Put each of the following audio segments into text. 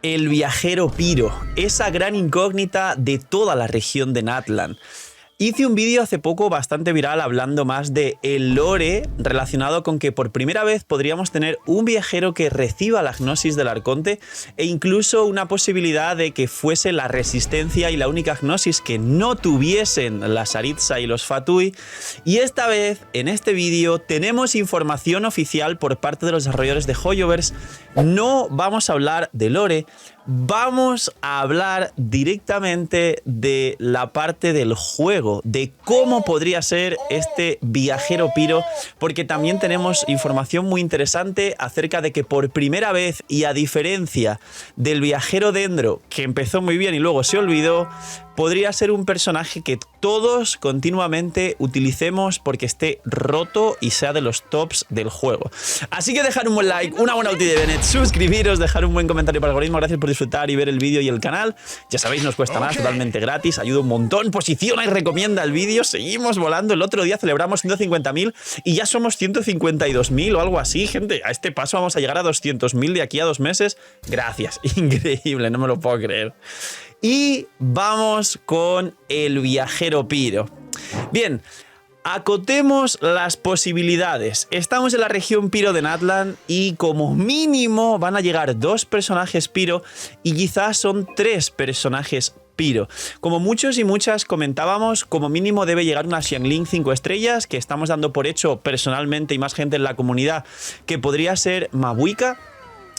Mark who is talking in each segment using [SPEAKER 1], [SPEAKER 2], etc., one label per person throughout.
[SPEAKER 1] El viajero Pyro, esa gran incógnita de toda la región de Natlan. Hice un vídeo hace poco bastante viral hablando más de el lore relacionado con que por primera vez podríamos tener un viajero que reciba la gnosis del Arconte e incluso una posibilidad de que fuese la resistencia y la única gnosis que no tuviesen la Saritza y los Fatui. Y esta vez, en este vídeo, tenemos información oficial por parte de los desarrolladores de Hoyoverse. No vamos a hablar de lore, vamos a hablar directamente de la parte del juego, de cómo podría ser este viajero Pyro, porque también tenemos información muy interesante acerca de que por primera vez, y a diferencia del viajero Dendro, que empezó muy bien y luego se olvidó, podría ser un personaje que todos continuamente utilicemos porque esté roto y sea de los tops del juego. Así que dejar un buen like, una buena ulti de Bennett, suscribiros, dejar un buen comentario para el algoritmo. Gracias por disfrutar y ver el vídeo y el canal. Ya sabéis, no os cuesta nada, totalmente gratis, ayuda un montón. Posiciona y recomienda el vídeo. Seguimos volando. El otro día celebramos 150.000 y ya somos 152.000 o algo así, gente. A este paso vamos a llegar a 200.000 de aquí a 2 meses. Gracias. Increíble, no me lo puedo creer. Y vamos con el viajero Pyro. Bien, acotemos las posibilidades. Estamos en la región Pyro de Natlan y como mínimo van a llegar 2 personajes Pyro y quizás son 3 personajes Pyro. Como muchos y muchas comentábamos, como mínimo debe llegar una Xiangling 5 estrellas, que estamos dando por hecho personalmente y más gente en la comunidad, que podría ser Mabuika.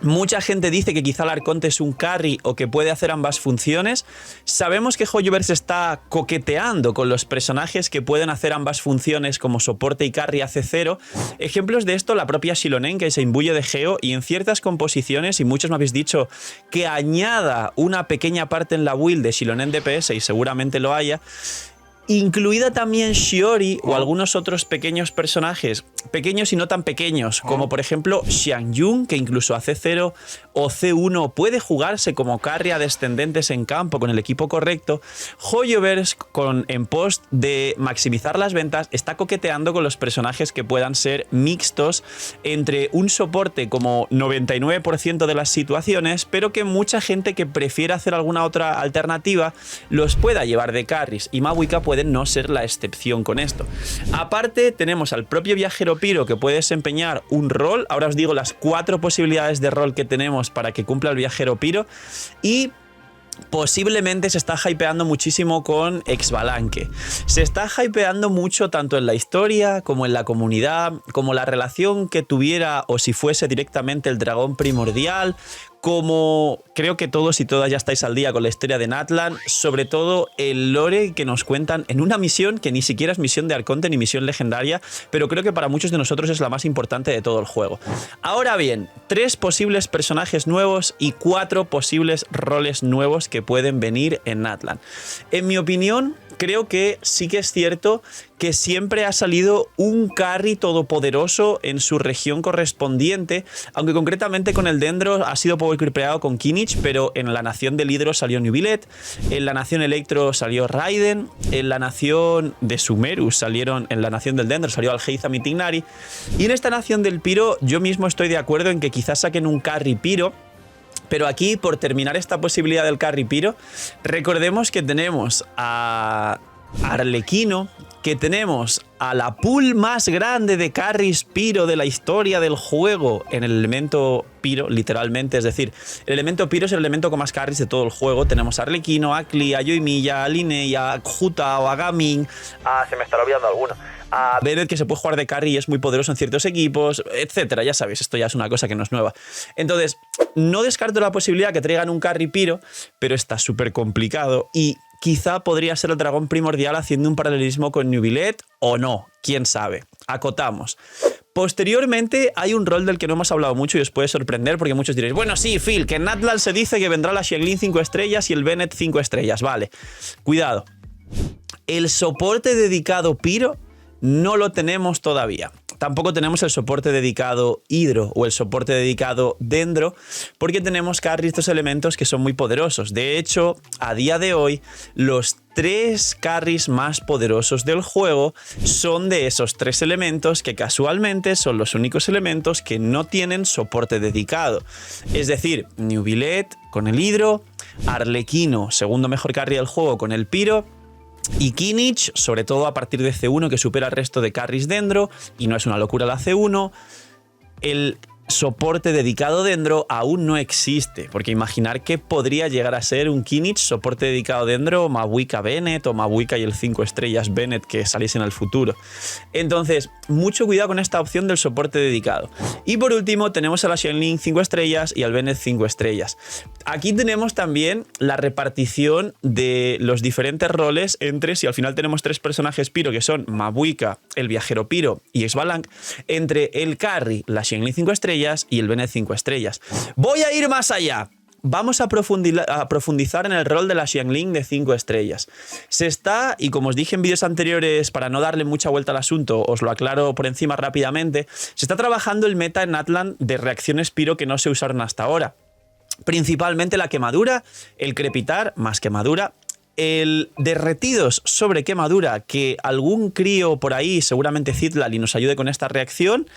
[SPEAKER 1] Mucha gente dice que quizá el Arconte es un carry o que puede hacer ambas funciones. Sabemos que Hoyoverse está coqueteando con los personajes que pueden hacer ambas funciones como soporte y carry AC0. Ejemplos de esto, la propia Xilonen, que se imbuye de Geo y en ciertas composiciones, y muchos me habéis dicho que añada una pequeña parte en la build de Xilonen DPS, y seguramente lo haya, incluida también Shiori o algunos otros pequeños personajes, pequeños y no tan pequeños, como por ejemplo Xiangyun, que incluso a C0 o C1 puede jugarse como carry a descendentes en campo con el equipo correcto. Hoyoverse, en post de maximizar las ventas, está coqueteando con los personajes que puedan ser mixtos entre un soporte como 99% de las situaciones, pero que mucha gente que prefiera hacer alguna otra alternativa los pueda llevar de carries, y Mabuika puede no ser la excepción con esto. Aparte, tenemos al propio viajero Pyro que puede desempeñar un rol. Ahora os digo las 4 posibilidades de rol que tenemos para que cumpla el viajero Pyro. Y posiblemente se está hypeando muchísimo con Exbalanque. Se está hypeando mucho tanto en la historia como en la comunidad, como la relación que tuviera o si fuese directamente el dragón primordial, como creo que todos y todas ya estáis al día con la historia de Natlan, sobre todo el lore que nos cuentan en una misión que ni siquiera es misión de Arconte ni misión legendaria, pero creo que para muchos de nosotros es la más importante de todo el juego. Ahora bien, 3 posibles personajes nuevos y 4 posibles roles nuevos que pueden venir en Natlan. En mi opinión, creo que sí que es cierto que siempre ha salido un carry todopoderoso en su región correspondiente, aunque concretamente con el Dendro ha sido poco creado con Kinich, pero en la nación del Hidro salió Nubilet, en la nación Electro salió Raiden, en la nación de Sumerus salieron, en la nación del Dendro salió Algeizam y Tignari, y en esta nación del Pyro yo mismo estoy de acuerdo en que quizás saquen un carry Pyro. Pero aquí, por terminar esta posibilidad del carry Pyro, recordemos que tenemos a Arlequino, que tenemos a la pool más grande de carries Pyro de la historia del juego en el elemento Pyro, literalmente. Es decir, el elemento Pyro es el elemento con más carries de todo el juego. Tenemos a Arlequino, a Klee, a Yoimiya, a Linei, a Juta o a Gaming. Se me estará olvidando alguno. A Bennett, que se puede jugar de carry y es muy poderoso en ciertos equipos, etcétera. Ya sabéis, esto ya es una cosa que no es nueva. Entonces, no descarto la posibilidad que traigan un carry Pyro, pero está súper complicado y quizá podría ser el dragón primordial haciendo un paralelismo con Nubilet o no, quién sabe. Acotamos. Posteriormente hay un rol del que no hemos hablado mucho y os puede sorprender porque muchos diréis, bueno, sí, Phil, que en Natlan se dice que vendrá la Xiangling 5 estrellas y el Bennett 5 estrellas. Vale, cuidado. El soporte dedicado Pyro no lo tenemos todavía. Tampoco tenemos el soporte dedicado Hidro o el soporte dedicado Dendro, porque tenemos carries, estos elementos que son muy poderosos. De hecho, a día de hoy, los 3 carries más poderosos del juego son de esos 3 elementos que casualmente son los únicos elementos que no tienen soporte dedicado. Es decir, Neuvillette con el Hidro, Arlequino, segundo mejor carry del juego con el Pyro, y Kinich, sobre todo a partir de C1, que supera el resto de carries Dendro, y no es una locura la C1, el soporte dedicado Dendro aún no existe, porque imaginar que podría llegar a ser un Kinich soporte dedicado Dendro, o Mavuika Bennett, o Mavuika y el 5 estrellas Bennett que saliesen al futuro. Entonces, mucho cuidado con esta opción del soporte dedicado. Y por último, tenemos a la Xiangling 5 estrellas y al Bennett 5 estrellas. Aquí tenemos también la repartición de los diferentes roles entre, si al final tenemos 3 personajes Pyro, que son Mavuika, el viajero Pyro y Xbalanque, entre el carry, la Xiangling 5 estrellas y el Bennett 5 estrellas. Voy a ir más allá. Vamos a profundizar en el rol de la Xiangling de 5 estrellas. Se está, y como os dije en vídeos anteriores, para no darle mucha vuelta al asunto, os lo aclaro por encima rápidamente, se está trabajando el meta en Natlan de reacciones Pyro que no se usaron hasta ahora. Principalmente la quemadura, el crepitar más quemadura, el derretidos sobre quemadura, que algún crío por ahí, seguramente Zitlali, nos ayude con esta reacción,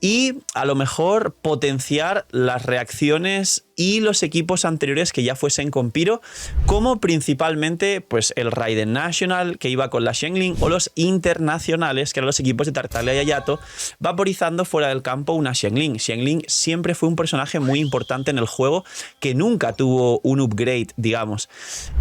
[SPEAKER 1] y a lo mejor potenciar las reacciones y los equipos anteriores que ya fuesen con Pyro, como principalmente pues el Raiden National, que iba con la Xiangling, o los internacionales, que eran los equipos de Tartaglia y Ayato, vaporizando fuera del campo una Xiangling. Xiangling siempre fue un personaje muy importante en el juego, que nunca tuvo un upgrade, digamos.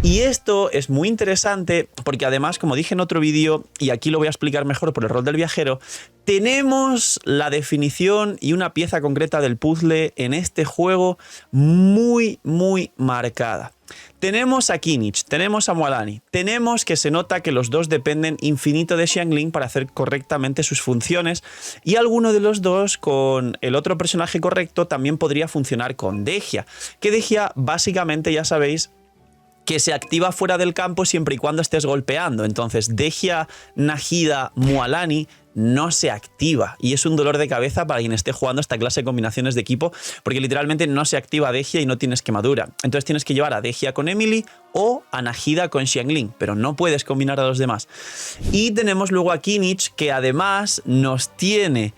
[SPEAKER 1] Y esto es muy interesante porque además, como dije en otro vídeo, y aquí lo voy a explicar mejor por el rol del viajero, tenemos la definición y una pieza concreta del puzzle en este juego muy marcada. Tenemos a Kinich, tenemos a Mualani, tenemos que se nota que los dos dependen infinito de Xiangling para hacer correctamente sus funciones, y alguno de los dos con el otro personaje correcto también podría funcionar con Dehya, que Dehya básicamente ya sabéis que se activa fuera del campo siempre y cuando estés golpeando. Entonces Dehya, Nahida, Mualani no se activa, y es un dolor de cabeza para quien esté jugando esta clase de combinaciones de equipo, porque literalmente no se activa Dehya y no tienes quemadura. Entonces tienes que llevar a Dehya con Emily o a Nahida con Xiangling, pero no puedes combinar a los demás. Y tenemos luego a Kinich, que además nos tiene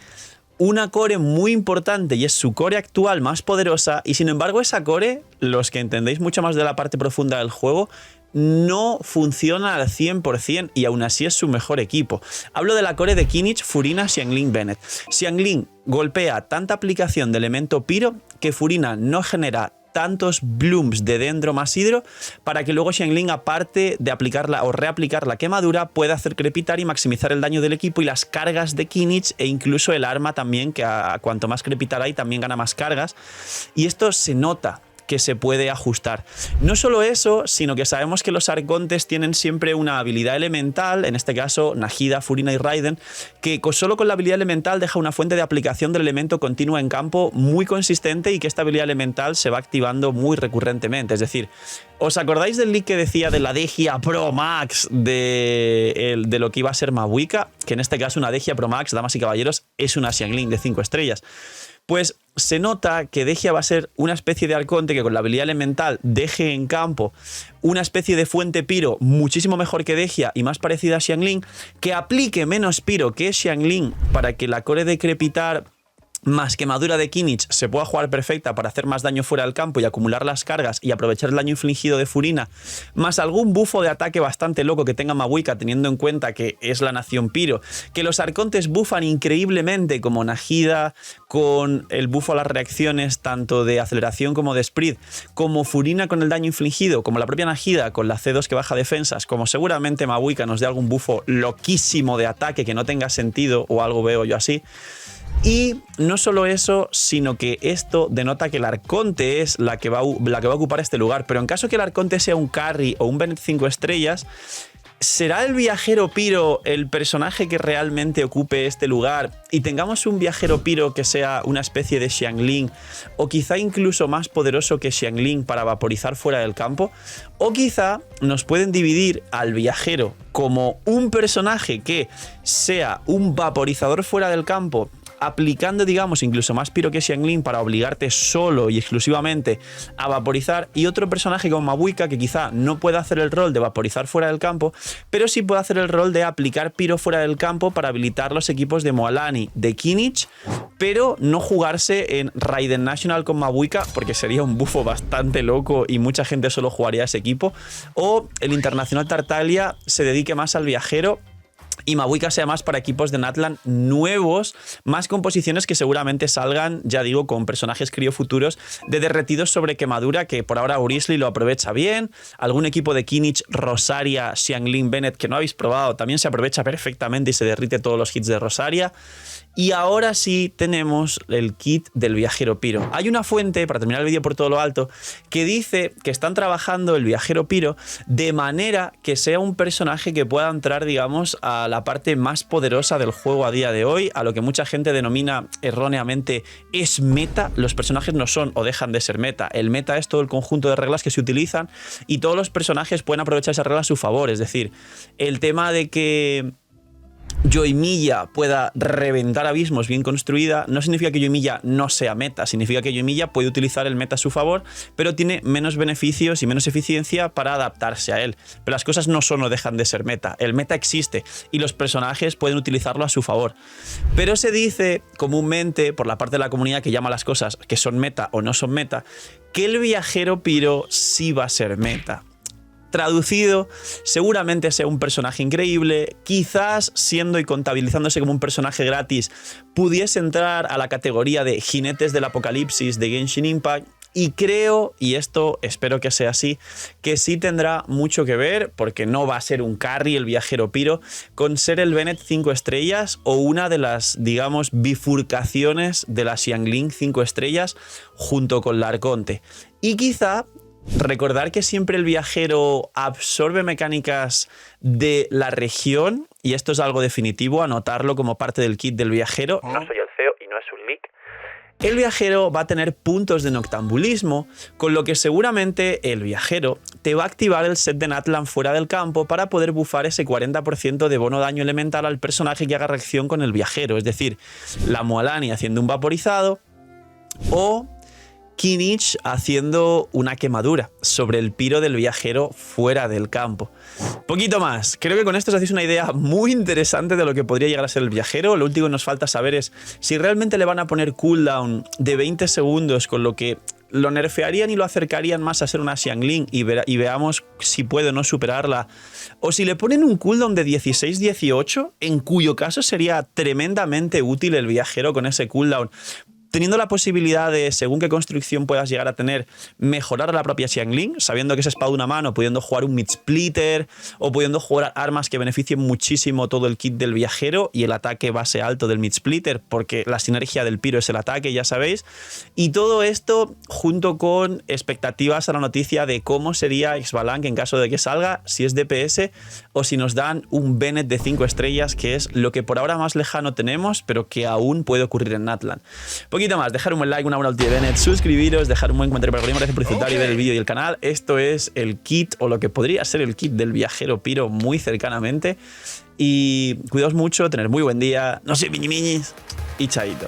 [SPEAKER 1] una core muy importante, y es su core actual más poderosa, y sin embargo esa core, los que entendéis mucho más de la parte profunda del juego, no funciona al 100%, y aún así es su mejor equipo. Hablo de la core de Kinich, Furina, Xiangling, Bennett. Xiangling golpea tanta aplicación de elemento Pyro que Furina no genera tantos blooms de Dendro más Hidro para que luego Xiangling, aparte de aplicarla o reaplicar la quemadura, pueda hacer crepitar y maximizar el daño del equipo y las cargas de Kinich, e incluso el arma también, que a cuanto más crepitar hay también gana más cargas, y esto se nota que se puede ajustar. No solo eso, sino que sabemos que los arcontes tienen siempre una habilidad elemental, en este caso Nahida, Furina y Raiden, que solo con la habilidad elemental deja una fuente de aplicación del elemento continua en campo muy consistente, y que esta habilidad elemental se va activando muy recurrentemente. Es decir, ¿os acordáis del leak que decía de la Dehya Pro Max de lo que iba a ser Mavuika? Que en este caso una Dehya Pro Max, damas y caballeros, es una Xiangling de 5 estrellas. Pues se nota que Dehya va a ser una especie de arconte que con la habilidad elemental deje en campo una especie de fuente Pyro muchísimo mejor que Dehya y más parecida a Xiangling, que aplique menos Pyro que Xiangling para que la core de crepitar más quemadura de Kinich se pueda jugar perfecta para hacer más daño fuera del campo y acumular las cargas y aprovechar el daño infligido de Furina, más algún bufo de ataque bastante loco que tenga Mavuika, teniendo en cuenta que es la nación Pyro, que los arcontes bufan increíblemente, como Nahida con el bufo a las reacciones tanto de aceleración como de speed, como Furina con el daño infligido, como la propia Nahida con la C2 que baja defensas, como seguramente Mavuika nos dé algún bufo loquísimo de ataque que no tenga sentido, o algo veo yo así. Y no solo eso, sino que esto denota que el arconte es la que va a ocupar este lugar. Pero en caso que el arconte sea un carry o un Bennett 5 estrellas, ¿Será el viajero Piro el personaje que realmente ocupe este lugar y tengamos un viajero Piro que sea una especie de Xiangling o quizá incluso más poderoso que Xiangling para vaporizar fuera del campo? O quizá nos pueden dividir al viajero como un personaje que sea un vaporizador fuera del campo, aplicando, digamos, incluso más piro que Xiangling para obligarte solo y exclusivamente a vaporizar, y otro personaje como Mabuika que quizá no pueda hacer el rol de vaporizar fuera del campo, pero sí puede hacer el rol de aplicar piro fuera del campo para habilitar los equipos de Moalani, de Kinich, pero no jugarse en Raiden National con Mabuika porque sería un bufo bastante loco y mucha gente solo jugaría a ese equipo. O el Internacional Tartaglia se dedique más al viajero y Mabuika sea más para equipos de Natlan nuevos, más composiciones que seguramente salgan, ya digo, con personajes crío futuros de derretidos sobre quemadura, que por ahora Urisley lo aprovecha bien. Algún equipo de Kinich, Rosaria, Xiangling, Bennett que no habéis probado también se aprovecha perfectamente y se derrite todos los hits de Rosaria. Y ahora sí tenemos el kit del viajero Piro. Hay una fuente, para terminar el vídeo por todo lo alto, que dice que están trabajando el viajero Piro de manera que sea un personaje que pueda entrar, digamos, a la parte más poderosa del juego a día de hoy, a lo que mucha gente denomina erróneamente es meta. Los personajes no son o dejan de ser meta. El meta es todo el conjunto de reglas que se utilizan y todos los personajes pueden aprovechar esas reglas a su favor. Es decir, el tema de que Yoimiya pueda reventar abismos bien construida no significa que Yoimiya no sea meta, significa que Yoimiya puede utilizar el meta a su favor, pero tiene menos beneficios y menos eficiencia para adaptarse a él. Pero las cosas no son o dejan de ser meta, el meta existe y los personajes pueden utilizarlo a su favor. Pero se dice comúnmente por la parte de la comunidad que llama las cosas que son meta o no son meta, que el viajero Piro sí va a ser meta. Traducido, seguramente sea un personaje increíble, quizás siendo y contabilizándose como un personaje gratis pudiese entrar a la categoría de jinetes del apocalipsis de Genshin Impact, y creo, y esto espero que sea así, que sí tendrá mucho que ver, porque no va a ser un carry el viajero Piro, con ser el Bennett 5 estrellas o una de las, digamos, bifurcaciones de la Xiangling 5 estrellas junto con la Arconte. Y quizá recordar que siempre el viajero absorbe mecánicas de la región, y esto es algo definitivo, anotarlo como parte del kit del viajero. No soy el CEO y no es un leak. El viajero va a tener puntos de noctambulismo, con lo que seguramente el viajero te va a activar el set de Natlan fuera del campo para poder bufar ese 40% de bono daño elemental al personaje que haga reacción con el viajero, es decir, la Moalani haciendo un vaporizado o Kinich haciendo una quemadura sobre el piro del viajero fuera del campo. Poquito más. Creo que con esto os hacéis una idea muy interesante de lo que podría llegar a ser el viajero. Lo último que nos falta saber es si realmente le van a poner cooldown de 20 segundos, con lo que lo nerfearían y lo acercarían más a ser una Xiangling y veamos si puede o no superarla. O si le ponen un cooldown de 16-18, en cuyo caso sería tremendamente útil el viajero con ese cooldown, teniendo la posibilidad de, según qué construcción puedas llegar a tener, mejorar la propia Xiangling, sabiendo que es espada una mano, pudiendo jugar un mid-splitter o pudiendo jugar armas que beneficien muchísimo todo el kit del viajero y el ataque base alto del mid-splitter, porque la sinergia del piro es el ataque, ya sabéis. Y todo esto junto con expectativas a la noticia de cómo sería Xbalanque en caso de que salga, si es DPS o si nos dan un Bennett de 5 estrellas, que es lo que por ahora más lejano tenemos, pero que aún puede ocurrir en Natlan. Poquito más, dejar un buen like, una buena ulti de Bennett, suscribiros, dejar un buen comentario para que gracias por disfrutar y ver el vídeo y el canal. Esto es el kit, o lo que podría ser el kit del viajero Piro muy cercanamente. Y cuidaos mucho, tener muy buen día, no sé, miñis, y chaito.